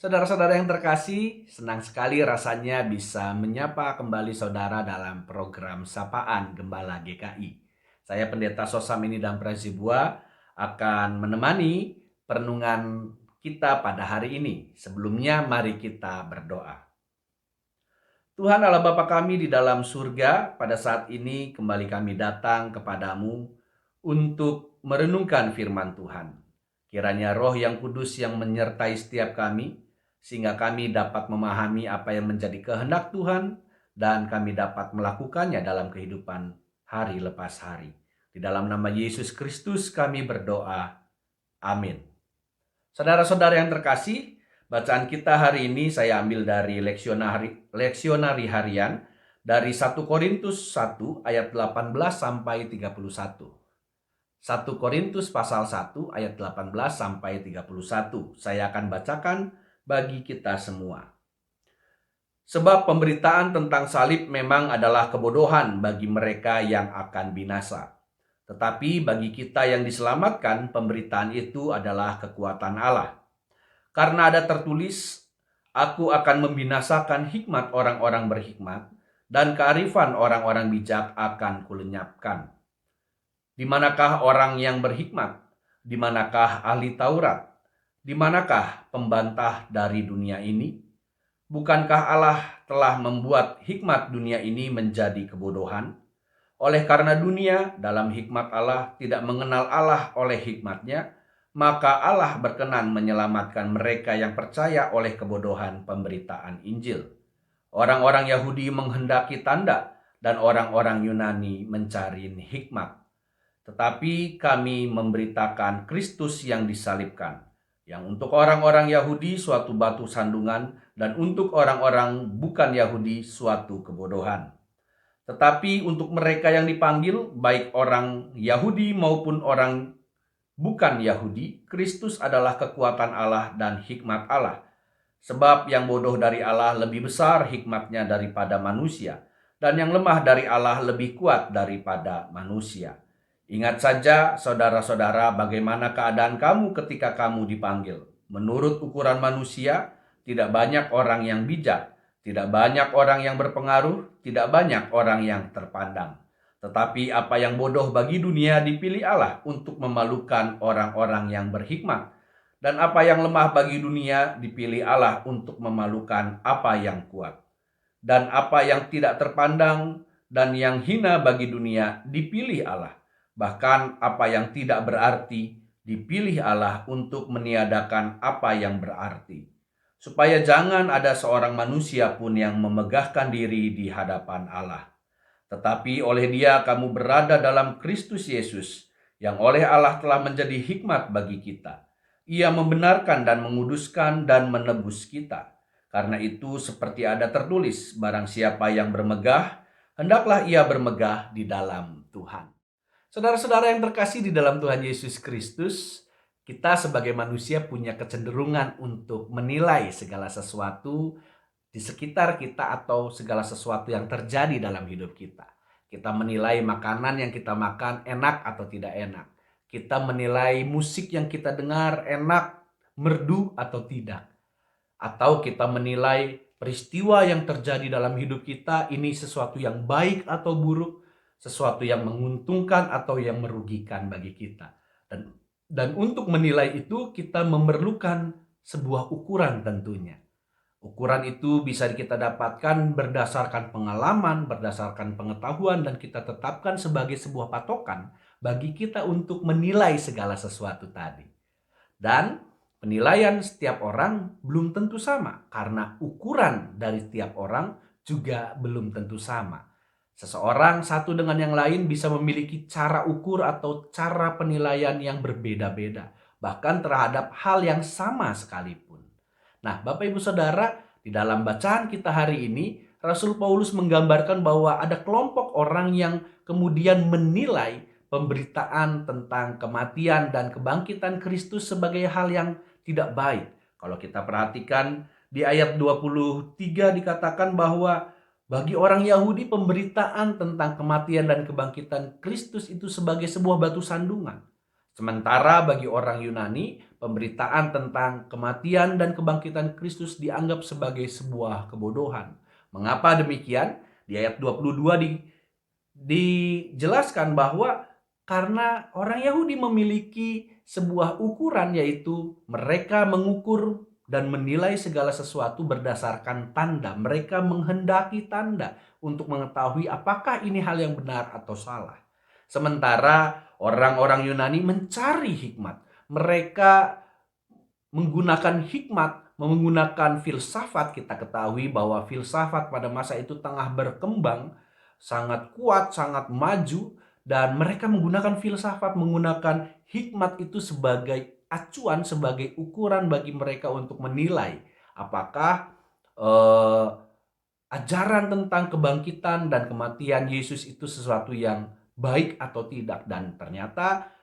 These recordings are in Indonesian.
Saudara-saudara yang terkasih, senang sekali rasanya bisa menyapa kembali saudara dalam program Sapaan Gembala GKI. Saya Pendeta Sosamini dan Prazibua akan menemani perenungan kita pada hari ini. Sebelumnya mari kita berdoa. Tuhan Allah Bapa kami di dalam surga, pada saat ini kembali kami datang kepadamu untuk merenungkan firman Tuhan. Kiranya Roh yang Kudus yang menyertai setiap kami, sehingga kami dapat memahami apa yang menjadi kehendak Tuhan, dan kami dapat melakukannya dalam kehidupan hari lepas hari. Di dalam nama Yesus Kristus kami berdoa. Amin. Saudara-saudara yang terkasih, bacaan kita hari ini saya ambil dari leksionari harian dari 1 Korintus 1 ayat 18 sampai 31. 1 Korintus pasal 1 ayat 18 sampai 31. Saya akan bacakan bagi kita semua. Sebab pemberitaan tentang salib memang adalah kebodohan bagi mereka yang akan binasa. Tetapi bagi kita yang diselamatkan, pemberitaan itu adalah kekuatan Allah. Karena ada tertulis, aku akan membinasakan hikmat orang-orang berhikmat, dan kearifan orang-orang bijak akan kulenyapkan. Di manakah orang yang berhikmat? Di manakah ahli Taurat? Di manakah pembantah dari dunia ini? Bukankah Allah telah membuat hikmat dunia ini menjadi kebodohan? Oleh karena dunia dalam hikmat Allah tidak mengenal Allah oleh hikmatnya, maka Allah berkenan menyelamatkan mereka yang percaya oleh kebodohan pemberitaan Injil. Orang-orang Yahudi menghendaki tanda dan orang-orang Yunani mencari hikmat. Tetapi kami memberitakan Kristus yang disalibkan, yang untuk orang-orang Yahudi suatu batu sandungan dan untuk orang-orang bukan Yahudi suatu kebodohan. Tetapi untuk mereka yang dipanggil, baik orang Yahudi maupun orang bukan Yahudi, Kristus adalah kekuatan Allah dan hikmat Allah. Sebab yang bodoh dari Allah lebih besar hikmatnya daripada manusia, dan yang lemah dari Allah lebih kuat daripada manusia. Ingat saja, saudara-saudara, bagaimana keadaan kamu ketika kamu dipanggil. Menurut ukuran manusia, tidak banyak orang yang bijak, tidak banyak orang yang berpengaruh, tidak banyak orang yang terpandang. Tetapi apa yang bodoh bagi dunia dipilih Allah untuk memalukan orang-orang yang berhikmat. Dan apa yang lemah bagi dunia dipilih Allah untuk memalukan apa yang kuat. Dan apa yang tidak terpandang dan yang hina bagi dunia dipilih Allah. Bahkan apa yang tidak berarti dipilih Allah untuk meniadakan apa yang berarti. Supaya jangan ada seorang manusia pun yang memegahkan diri di hadapan Allah. Tetapi oleh Dia kamu berada dalam Kristus Yesus, yang oleh Allah telah menjadi hikmat bagi kita. Ia membenarkan dan menguduskan dan menebus kita. Karena itu seperti ada tertulis, barang siapa yang bermegah, hendaklah ia bermegah di dalam Tuhan. Saudara-saudara yang terkasih di dalam Tuhan Yesus Kristus, kita sebagai manusia punya kecenderungan untuk menilai segala sesuatu di sekitar kita atau segala sesuatu yang terjadi dalam hidup kita. Kita menilai makanan yang kita makan enak atau tidak enak. Kita menilai musik yang kita dengar enak, merdu atau tidak. Atau kita menilai peristiwa yang terjadi dalam hidup kita ini sesuatu yang baik atau buruk, sesuatu yang menguntungkan atau yang merugikan bagi kita. Dan untuk menilai itu kita memerlukan sebuah ukuran tentunya. Ukuran itu bisa kita dapatkan berdasarkan pengalaman, berdasarkan pengetahuan, dan kita tetapkan sebagai sebuah patokan bagi kita untuk menilai segala sesuatu tadi. Dan penilaian setiap orang belum tentu sama, karena ukuran dari setiap orang juga belum tentu sama. Seseorang satu dengan yang lain bisa memiliki cara ukur atau cara penilaian yang berbeda-beda, bahkan terhadap hal yang sama sekalipun. Nah, Bapak Ibu Saudara, di dalam bacaan kita hari ini, Rasul Paulus menggambarkan bahwa ada kelompok orang yang kemudian menilai pemberitaan tentang kematian dan kebangkitan Kristus sebagai hal yang tidak baik. Kalau kita perhatikan di ayat 23 dikatakan bahwa bagi orang Yahudi pemberitaan tentang kematian dan kebangkitan Kristus itu sebagai sebuah batu sandungan. Sementara bagi orang Yunani, pemberitaan tentang kematian dan kebangkitan Kristus dianggap sebagai sebuah kebodohan. Mengapa demikian? Di ayat 22 dijelaskan bahwa karena orang Yahudi memiliki sebuah ukuran, yaitu mereka mengukur dan menilai segala sesuatu berdasarkan tanda. Mereka menghendaki tanda untuk mengetahui apakah ini hal yang benar atau salah. Sementara orang-orang Yunani mencari hikmat. Mereka menggunakan hikmat, menggunakan filsafat. Kita ketahui bahwa filsafat pada masa itu tengah berkembang, sangat kuat, sangat maju, dan mereka menggunakan filsafat, menggunakan hikmat itu sebagai acuan, sebagai ukuran bagi mereka untuk menilai apakah eh, ajaran tentang kebangkitan dan kematian Yesus itu sesuatu yang baik atau tidak. Dan ternyata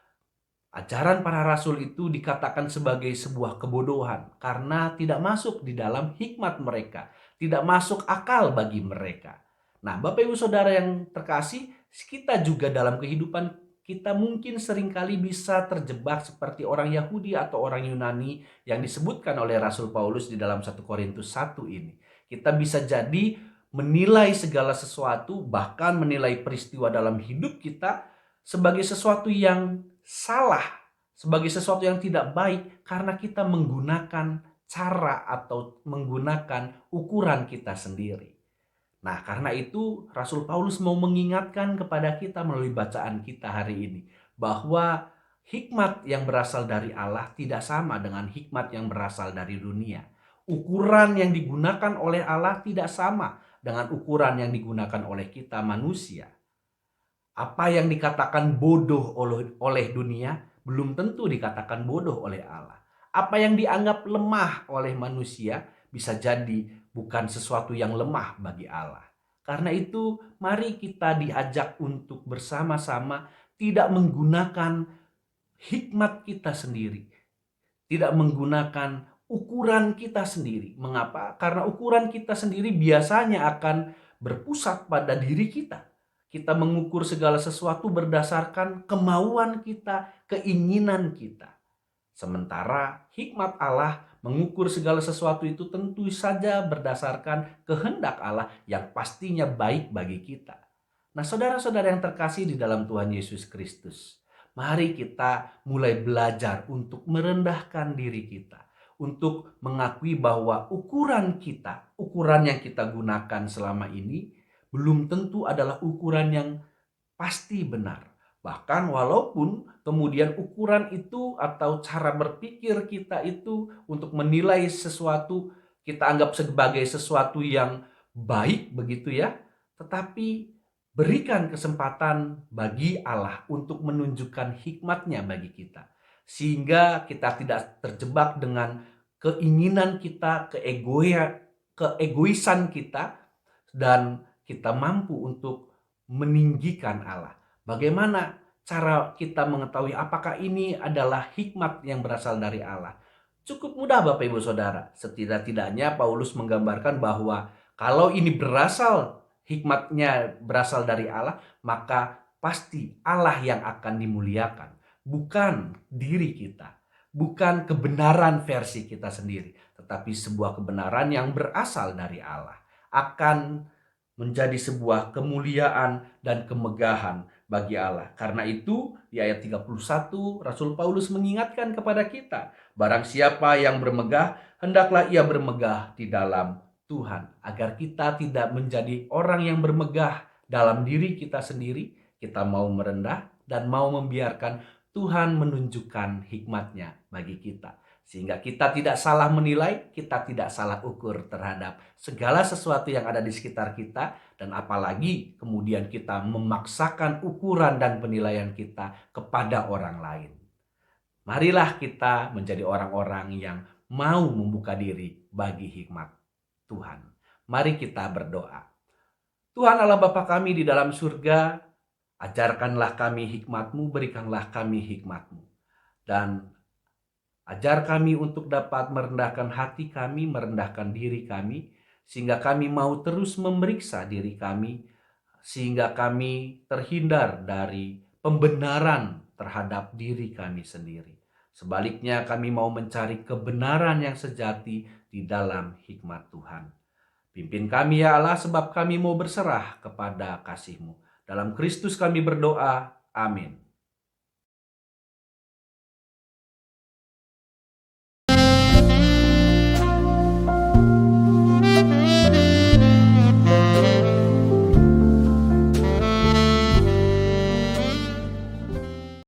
ajaran para rasul itu dikatakan sebagai sebuah kebodohan karena tidak masuk di dalam hikmat mereka, tidak masuk akal bagi mereka. Nah, Bapak Ibu Saudara yang terkasih, kita juga dalam kehidupan kita mungkin seringkali bisa terjebak seperti orang Yahudi atau orang Yunani yang disebutkan oleh Rasul Paulus di dalam 1 Korintus 1 ini. Kita bisa jadi menilai segala sesuatu, bahkan menilai peristiwa dalam hidup kita sebagai sesuatu yang salah, sebagai sesuatu yang tidak baik karena kita menggunakan cara atau menggunakan ukuran kita sendiri. Nah, karena itu Rasul Paulus mau mengingatkan kepada kita melalui bacaan kita hari ini bahwa hikmat yang berasal dari Allah tidak sama dengan hikmat yang berasal dari dunia. Ukuran yang digunakan oleh Allah tidak sama dengan ukuran yang digunakan oleh kita manusia. Apa yang dikatakan bodoh oleh dunia belum tentu dikatakan bodoh oleh Allah. Apa yang dianggap lemah oleh manusia bisa jadi bukan sesuatu yang lemah bagi Allah. Karena itu mari kita diajak untuk bersama-sama tidak menggunakan hikmat kita sendiri, tidak menggunakan ukuran kita sendiri. Mengapa? Karena ukuran kita sendiri biasanya akan berpusat pada diri kita. Kita mengukur segala sesuatu berdasarkan kemauan kita, keinginan kita. Sementara hikmat Allah mengukur segala sesuatu itu tentu saja berdasarkan kehendak Allah yang pastinya baik bagi kita. Nah, saudara-saudara yang terkasih di dalam Tuhan Yesus Kristus, mari kita mulai belajar untuk merendahkan diri kita, untuk mengakui bahwa ukuran kita, ukuran yang kita gunakan selama ini belum tentu adalah ukuran yang pasti benar. Bahkan walaupun kemudian ukuran itu atau cara berpikir kita itu untuk menilai sesuatu kita anggap sebagai sesuatu yang baik begitu ya, tetapi berikan kesempatan bagi Allah untuk menunjukkan hikmatnya bagi kita. Sehingga kita tidak terjebak dengan keinginan kita, keegoisan kita, dan kita mampu untuk meninggikan Allah. Bagaimana cara kita mengetahui apakah ini adalah hikmat yang berasal dari Allah? Cukup mudah Bapak Ibu Saudara. Setidak-tidaknya Paulus menggambarkan bahwa kalau ini hikmatnya berasal dari Allah, maka pasti Allah yang akan dimuliakan. Bukan diri kita, bukan kebenaran versi kita sendiri, tetapi sebuah kebenaran yang berasal dari Allah akan menjadi sebuah kemuliaan dan kemegahan bagi Allah. Karena itu di ayat 31 Rasul Paulus mengingatkan kepada kita, barang siapa yang bermegah, hendaklah ia bermegah di dalam Tuhan. Agar kita tidak menjadi orang yang bermegah dalam diri kita sendiri, kita mau merendah dan mau membiarkan Tuhan menunjukkan hikmatnya bagi kita. Sehingga kita tidak salah menilai, kita tidak salah ukur terhadap segala sesuatu yang ada di sekitar kita. Dan apalagi kemudian kita memaksakan ukuran dan penilaian kita kepada orang lain. Marilah kita menjadi orang-orang yang mau membuka diri bagi hikmat Tuhan. Mari kita berdoa. Tuhan Allah Bapa kami di dalam surga, ajarkanlah kami hikmat-Mu, berikanlah kami hikmat-Mu. Dan ajar kami untuk dapat merendahkan hati kami, merendahkan diri kami, sehingga kami mau terus memeriksa diri kami, sehingga kami terhindar dari pembenaran terhadap diri kami sendiri. Sebaliknya kami mau mencari kebenaran yang sejati di dalam hikmat Tuhan. Pimpin kami ya Allah, sebab kami mau berserah kepada kasih-Mu. Dalam Kristus kami berdoa. Amin.